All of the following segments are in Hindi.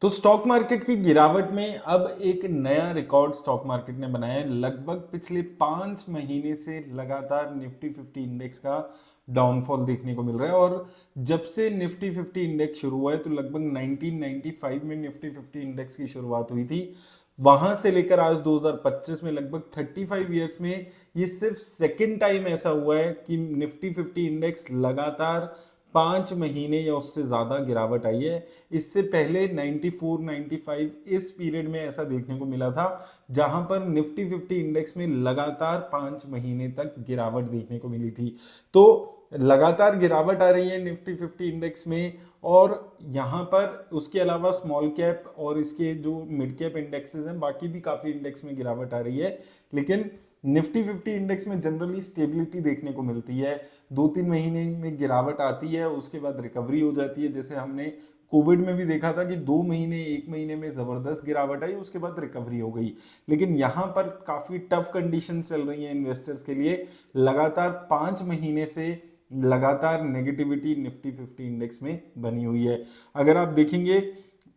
तो स्टॉक मार्केट की गिरावट में अब एक नया रिकॉर्ड स्टॉक मार्केट ने बनाया है। लगभग पिछले 5 महीने से लगातार निफ्टी 50 इंडेक्स का डाउनफॉल देखने को मिल रहा है। और जब से निफ्टी 50 इंडेक्स शुरू हुआ है तो लगभग 1995 में निफ्टी 50 इंडेक्स की शुरुआत हुई थी। वहां से लेकर आज 2025 में लगभग 35 ईयर्स में ये सिर्फ सेकेंड टाइम ऐसा हुआ है कि निफ्टी 50 इंडेक्स लगातार 5 महीने या उससे ज्यादा गिरावट आई है। इससे पहले 94 95 इस पीरियड में ऐसा देखने को मिला था जहां पर निफ्टी 50 इंडेक्स में लगातार 5 महीने तक गिरावट देखने को मिली थी। तो लगातार गिरावट आ रही है निफ्टी 50 इंडेक्स में। और यहां पर उसके अलावा स्मॉल कैप और इसके जो मिड कैप इंडेक्सेस हैं, बाकी भी काफी इंडेक्स में गिरावट आ रही है। लेकिन निफ्टी 50 इंडेक्स में जनरली स्टेबिलिटी देखने को मिलती है। 2-3 महीने में गिरावट आती है, उसके बाद रिकवरी हो जाती है। जैसे हमने कोविड में भी देखा था कि 2 महीने 1 महीने में जबरदस्त गिरावट आई, उसके बाद रिकवरी हो गई। लेकिन यहाँ पर काफी टफ कंडीशन चल रही है इन्वेस्टर्स के लिए। लगातार 5 महीने से लगातार नेगेटिविटी निफ्टी 50 इंडेक्स में बनी हुई है। अगर आप देखेंगे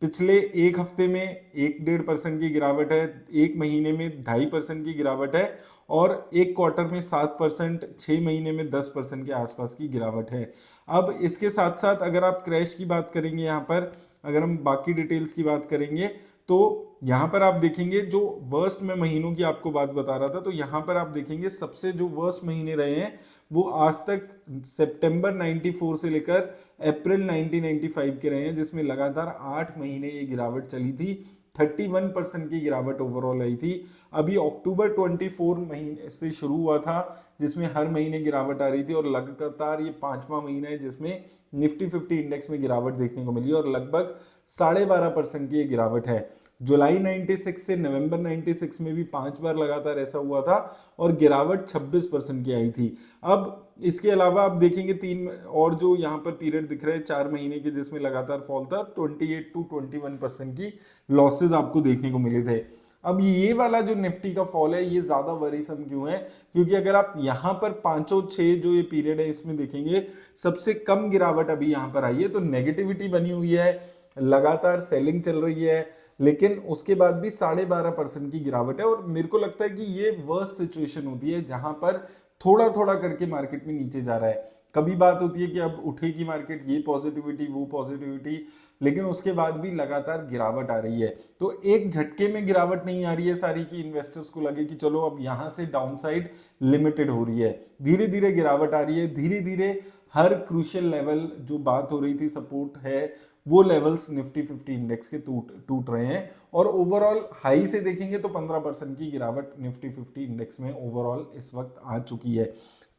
पिछले एक हफ्ते में 1-1.5% की गिरावट है, एक महीने में 2.5% की गिरावट है, और एक क्वार्टर में 7%, 6 महीने में 10% के आसपास की गिरावट है। अब इसके साथ साथ अगर आप क्रैश की बात करेंगे, यहाँ पर अगर हम बाकी डिटेल्स की बात करेंगे तो यहाँ पर आप देखेंगे जो वर्स्ट में महीनों की आपको बात बता रहा था, तो यहाँ पर आप देखेंगे सबसे जो वर्स्ट महीने रहे हैं वो आज तक सितंबर 94 से लेकर अप्रैल 1995 के रहे हैं, जिसमें लगातार 8 महीने ये गिरावट चली थी। 31% की गिरावट ओवरऑल आई थी। अभी अक्टूबर 24 महीने से शुरू हुआ था जिसमें हर महीने गिरावट आ रही थी, और लगातार ये 5वां महीना है जिसमें निफ्टी 50 इंडेक्स में गिरावट देखने को मिली, और लगभग 12.5% की ये गिरावट है। जुलाई 96 से नवंबर 96 में भी 5 बार लगातार ऐसा हुआ था और गिरावट 26% की आई थी। अब इसके अलावा आप देखेंगे 3 और जो यहाँ पर पीरियड दिख रहे हैं 4 महीने के जिसमें लगातार फॉल था, 28 to 21% की लॉसेज आपको देखने को मिले थे। अब ये वाला जो निफ्टी का फॉल है ये ज्यादा वरीसम क्यों है? क्योंकि अगर आप यहाँ पर 5-6 जो ये पीरियड है इसमें देखेंगे सबसे कम गिरावट अभी यहाँ पर आई है। तो नेगेटिविटी बनी हुई है, लगातार सेलिंग चल रही है, लेकिन उसके बाद भी 12.5% की गिरावट है। और मेरे को लगता है कि ये वर्स्ट सिचुएशन होती है जहां पर थोड़ा थोड़ा करके मार्केट में नीचे जा रहा है। कभी बात होती है कि अब उठेगी मार्केट, ये पॉजिटिविटी वो पॉजिटिविटी, लेकिन उसके बाद भी लगातार गिरावट आ रही है। तो एक झटके में गिरावट नहीं आ रही है सारी की इन्वेस्टर्स को लगे कि चलो अब यहां से डाउनसाइड लिमिटेड हो रही है। धीरे धीरे गिरावट आ रही है, धीरे धीरे हर क्रूशियल लेवल जो बात हो रही थी सपोर्ट है वो लेवल्स निफ्टी 50 इंडेक्स के टूट रहे हैं। और ओवरऑल हाई से देखेंगे तो 15% की गिरावट निफ्टी 50 इंडेक्स में ओवरऑल इस वक्त आ चुकी है।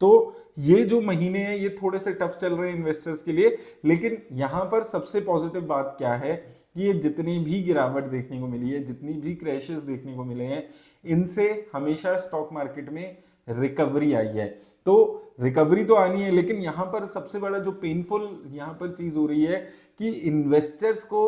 तो ये जो महीने हैं ये थोड़े से टफ चल रहे हैं इन्वेस्टर्स के लिए। लेकिन यहां पर सबसे पॉजिटिव बात क्या है कि ये जितनी भी गिरावट देखने को मिली है, जितनी भी क्रैशेस देखने को मिले हैं, इनसे हमेशा स्टॉक मार्केट में रिकवरी आई है। तो रिकवरी तो आनी है, लेकिन यहां पर सबसे बड़ा जो पेनफुल यहां पर चीज हो रही है कि इन्वेस्टर्स को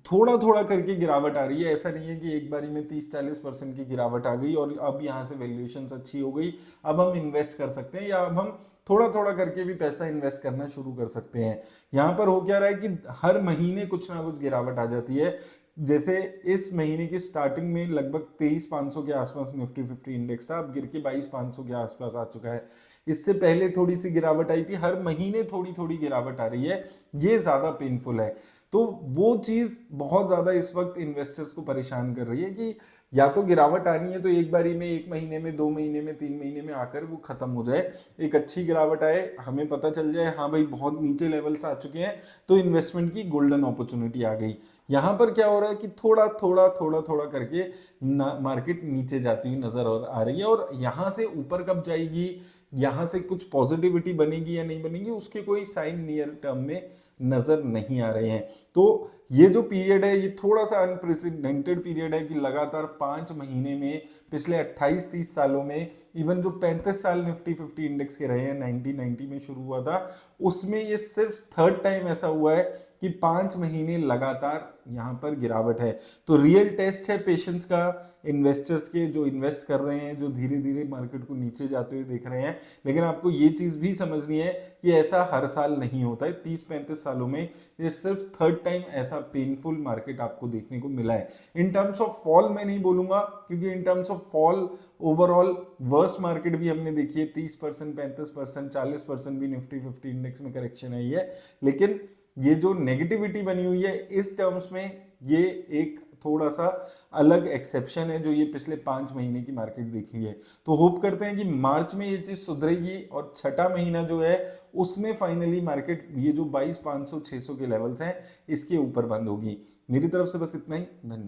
थोड़ा थोड़ा करके गिरावट आ रही है। ऐसा नहीं है कि एक बारी में 30-40% की गिरावट आ गई और अब यहां से वैल्यूएशन अच्छी हो गई, अब हम इन्वेस्ट कर सकते हैं, या अब हम थोड़ा थोड़ा करके भी पैसा इन्वेस्ट करना शुरू कर सकते हैं। यहां पर हो क्या रहा है कि हर महीने कुछ ना कुछ गिरावट आ जाती है। जैसे इस महीने की स्टार्टिंग में लगभग 23,500 के आसपास निफ्टी 50 इंडेक्स था, अब गिर के 22,500 के आसपास आ चुका है। इससे पहले थोड़ी सी गिरावट आई थी, हर महीने थोड़ी थोड़ी गिरावट आ रही है, ये ज्यादा पेनफुल है। तो वो चीज बहुत ज्यादा इस वक्त इन्वेस्टर्स को परेशान कर रही है कि या तो गिरावट आनी है तो एक बारी में 1 महीने में 2 महीने में 3 महीने में आकर वो खत्म हो जाए, एक अच्छी गिरावट आए, हमें पता चल जाए हाँ भाई बहुत नीचे लेवल्स आ चुके हैं, तो इन्वेस्टमेंट की गोल्डन अपॉर्चुनिटी आ गई। यहाँ पर क्या हो रहा है कि थोड़ा थोड़ा थोड़ा थोड़ा करके मार्केट नीचे जाती हुई नजर आ रही है, और यहाँ से ऊपर कब जाएगी, यहाँ से कुछ पॉजिटिविटी बनेगी या नहीं बनेगी, उसके कोई साइन नियर टर्म में नजर नहीं आ रहे हैं। तो ये जो पीरियड है ये थोड़ा सा अनप्रेसिडेंटेड पीरियड है कि लगातार 5 महीने में पिछले 28-30 सालों में, इवन जो 35 साल निफ्टी 50 इंडेक्स के रहे हैं, 1990 में शुरू हुआ था, उसमें ये सिर्फ थर्ड टाइम ऐसा हुआ है कि 5 महीने लगातार यहाँ पर गिरावट है। तो रियल टेस्ट है पेशेंस का, इन्वेस्टर्स के जो इन्वेस्ट कर रहे हैं, जो धीरे धीरे मार्केट को नीचे जाते हुए देख रहे हैं। लेकिन आपको ये चीज भी समझनी है कि ऐसा हर साल नहीं होता है। 30-35 सालों में ये सिर्फ थर्ड टाइम ऐसा पेनफुल मार्केट आपको देखने को मिला है। इन टर्म्स ऑफ फॉल मैं नहीं बोलूंगा, क्योंकि in terms of fall overall worst market भी हमने देखी है, 30%, 35%, 40% भी निफ्टी 50 इंडेक्स में करेक्शन आई है। लेकिन ये जो नेगेटिविटी बनी हुई है इस टर्म्स में, ये एक थोड़ा सा अलग एक्सेप्शन है जो ये पिछले 5 महीने की मार्केट देखी है। तो होप करते हैं कि मार्च में ये चीज सुधरेगी और छठा महीना जो है उसमें फाइनली मार्केट ये जो 22,500 600 के लेवल्स हैं इसके ऊपर बंद होगी। मेरी तरफ से बस इतना ही। धन्यवाद।